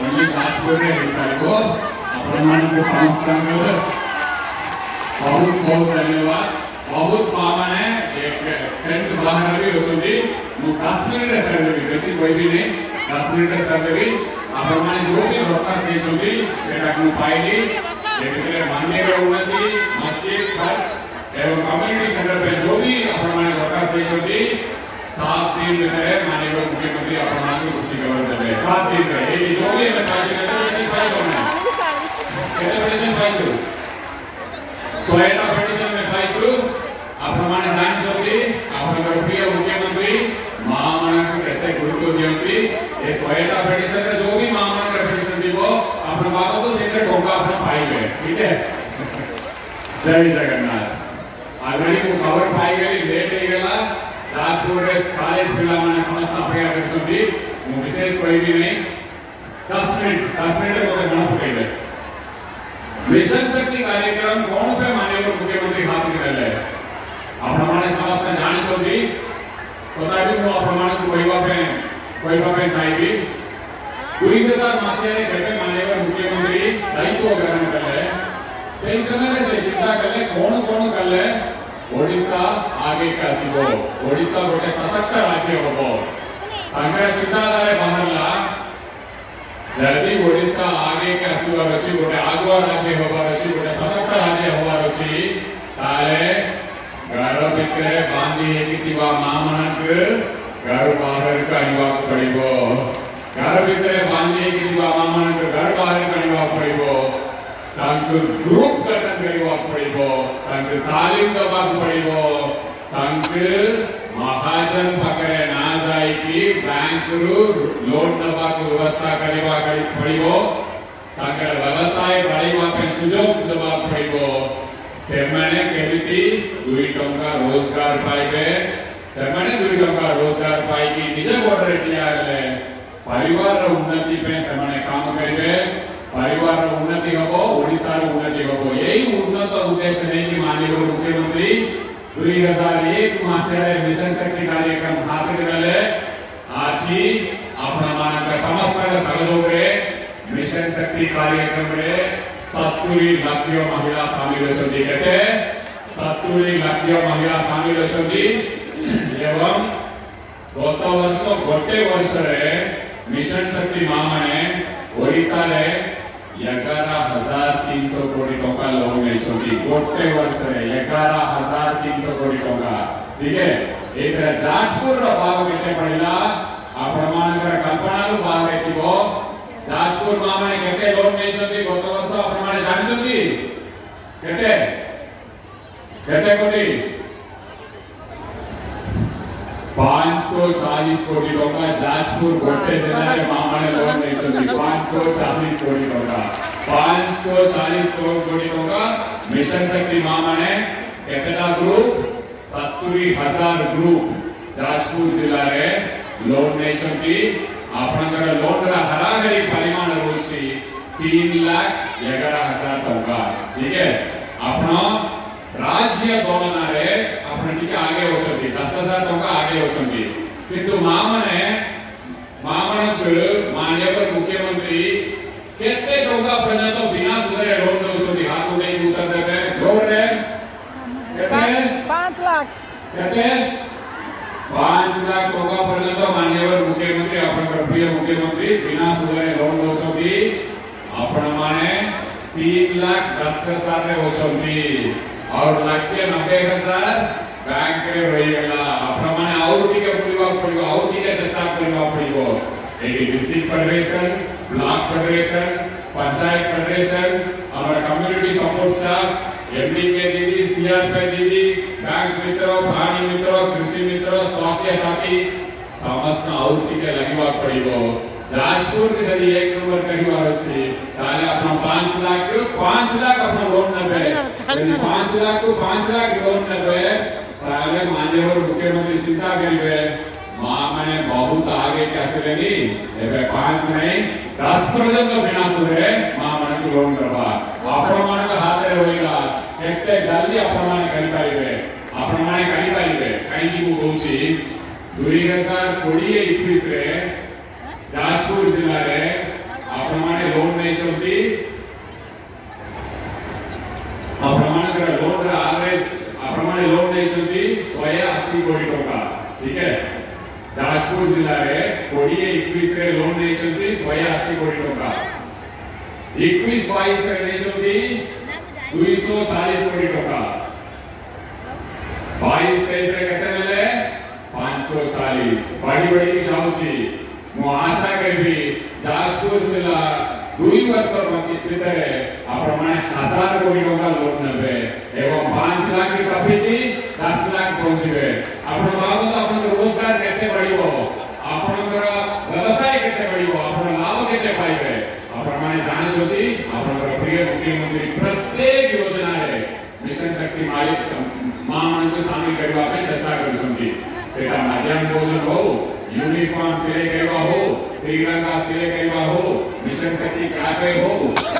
only Jashpur रे को अपने को समस्त बहुत बहुत धन्यवाद बहुत पावन है एक टेंट बाहर भी होती मु काश्मीर रे सर्वे बेसी कोई भी नहीं काश्मीर रे सर्वे भी आपण जो भी दरखास्त देछोंती सेटा को पाइली ए भितरे मंदिर उन्नति मस्जिद चर्च एवं कम्युनिटी सेंटर पे जो भी आपण दरखास्त देछोंती 7 दिन भितरे माननीय मुख्यमंत्री आपण को खुशी खबर देबे 7 दिन रे ए जो भी हमें पाइछे केते प्रेजेंट पाइछो सोयटा पेटिशन में पाइछु आपण माने जानि छथि आपनकर प्रिय मुख्यमंत्री महामानक केते गुरुत्व दियंती ए सोयटा पेटिशन रे जो भी महामानक पेटिशन दिबो आपण बाबा तो सेटे टोका आपण पाइबे ठीक है जय जगन्नाथ आगनी को खबर पाई गेली लेट हे गेला जाजपुर रे कॉलेज पिला माने समस्त अपेक्षा करछथि मु विशेष कोई भी नहीं 10 मिनट रे कोते गण पकेबे मिशन शक्ति कार्यक्रम कौन पे माननीय मुख्यमंत्री हाथ में ले आपण माने समस्त जानि छोटी पता भी मु आपण मान को कहबा पे चाहिए 2000 मासे केते माननीय मुख्यमंत्री दायित्व ग्रहण करले सही समय में से चिंता करले कौन करले ओडिशा आगे का सिबो ओडिशा गोटे सशक्त राज्य होबो तांकर चिंताधारा बाहरला जदि ओडिशा आगे के आसीबार अछि गोटे आगुआ राज्य होबार अछि गोटे सशक्त राज्य होबार अछि ताले घर भितरे बांधी हेतिबा मामनक घर बाहर कनिवा पड़िबो घर भितरे बांधी हेतिबा मामनक घर बाहर कनिवा पड़िबो तांक ग्रुप गठन करिवा पड़िबो तांक तालीम दबा पड़िबो तांक महाजन पकड़े ना जाई कि बैंक रु लोन दबा को व्यवस्था करिवा पड़िबो तांकर व्यवसाय बढ़ाइबा पे सुजोग दबा पड़िबो से माने केमिति 2 टंका रोजगार पाइबे से माने 2 टंका रोजगार पाइकी निज गोडरे दियाले परिवार रो उन्नति पे से माने काम करिबे परिवार रो उन्नति होबो ओडिसा रो उन्नति होबो यही उन्नत उद्देश्य नै कि माननीय मुख्यमंत्री 2001 मासे मिशन शक्ति कार्यक्रम हाथ में आछि अपना मानक समस्त सहयोग रे मिशन शक्ति कार्यक्रम रे 70 लाख महिला शामिल होछथि केते 70 लाख महिला शामिल होछथि एवं गत वर्ष गोटे वर्ष रे मिशन शक्ति मां माने ओडिसा रे 11300 कोटी टका लोन नेछथि गोटे वर्ष रे 11300 कोटी टका ठीक है एतरा जाजपुर रो भाग केते पड़िला आपण मानकर कल्पना रो भाग हेतिबो जाजपुर मां माने केते लोन नेछथि गत वर्ष आपण माने जानिछथि केते केते कोटी 540 कोटी टका जाजपुर गोटे जिल्ला रे मां माने लोन नेछथि 540 कोटी टका 540 कोटी टका मिशन शक्ति मां माने केतेटा ग्रुप 70000 ग्रुप जाजपुर जिल्ला रे लोन नेछथि आपनकर लोन रा हरागरी परिमाण रोछि 3,11,000 टका ठीक है आपण राज्य गणना रे आपण टिके आगे होछथि 10,000 टका आगे होछथि किंतु मामने माननीय मुख्यमंत्री केते टका पर्यंत बिना सुधरे लोन दोछथि हाथ उठे उत्तर देबे जोर रे केते 5 लाख केते 5 लाख टका पर्यंत माननीय मुख्यमंत्री आपनकर प्रिय मुख्यमंत्री बिना सुधरे लोन दोछथि आपण माने 3,10,000 रे होछथि और 1,90,000 बैंक रे रही गला आपण माने और टिके बुलिवा पड़िबो और टिके चेष्टा करबा पड़िबो एडी district federation block federation panchayat federation हमारा कम्युनिटी सपोर्ट स्टाफ एमडी के दीदी सीआरपी दीदी बैंक मित्र प्राणी मित्र कृषि मित्र स्वास्थ्य साथी समस्त और टिके लगिवा पड़िबो जाजपुर के जदी एक नंबर कहिवा अछि ताले अपना 5 लाख अपना लोन नेबे यदि 5 लाख को 5 लाख लोन नेबे ताले माननीय मुख्यमंत्री चिंता करिवे मां माने बहुत आगे कैसे लेनी एबे 5 नहीं 10 पर्यंत बिना सुधरे मां माने को लोन करबा आपण माने का हाथ रे होइला केते जल्दी आपण माने करि पारिबे आपण माने करि पारिबे काई कि मु कहूची 2020 21 रे जाजपुर जिल्ला रे आपण ଦେଇଛନ୍ତି 180 କୋଟି ଟଙ୍କା 21-22 ରେ ଦେଇଛନ୍ତି 240 କୋଟି ଟଙ୍କା 22-23 ରେ କେତେ ନେଲେ 540 बढ़ी बढ़ी की जाऊँची ମୁଁ ଆଶା କରିବି ଯାଜପୁର ଜିଲ୍ଲା 2 ବର୍ଷ ଭିତରେ ଆପଣମାନେ 1000 କୋଟି ଟଙ୍କା ଲୋନ୍ ନେବେ ଏବଂ 5 ଲାख କପିକି 10 ଲାख ପହଞ୍ଚିବେ ଆପଣ ଭାବନ୍ତୁ ଆପଣଙ୍କ ରୋଜଗାର କେତେ ବଢିବ ଆପଣଙ୍କର ବ୍ୟବସାୟ କେତେ ବଢିବ ଆପଣ ଲାଭ କେତେ ପାଇବେ ଆପଣମାନେ ଜାଣିଛନ୍ତି ଆପଣଙ୍କର ପ୍ରିୟ ମୁଖ୍ୟମନ୍ତ୍ରୀ ପ୍ରତ୍ୟେକ ଯୋଜନାରେ ମିଶନ ଶକ୍ତି ମା ମାନଙ୍କୁ ସାମିଲ କରିବା ପାଇଁ ଚେଷ୍ଟା କରୁଛନ୍ତି सेटा मध्यम भोजन हो यूनिफॉर्म सिलाई करवा हो तिरंगा सिलाई करवा हो मिशन शक्ति कैफे हो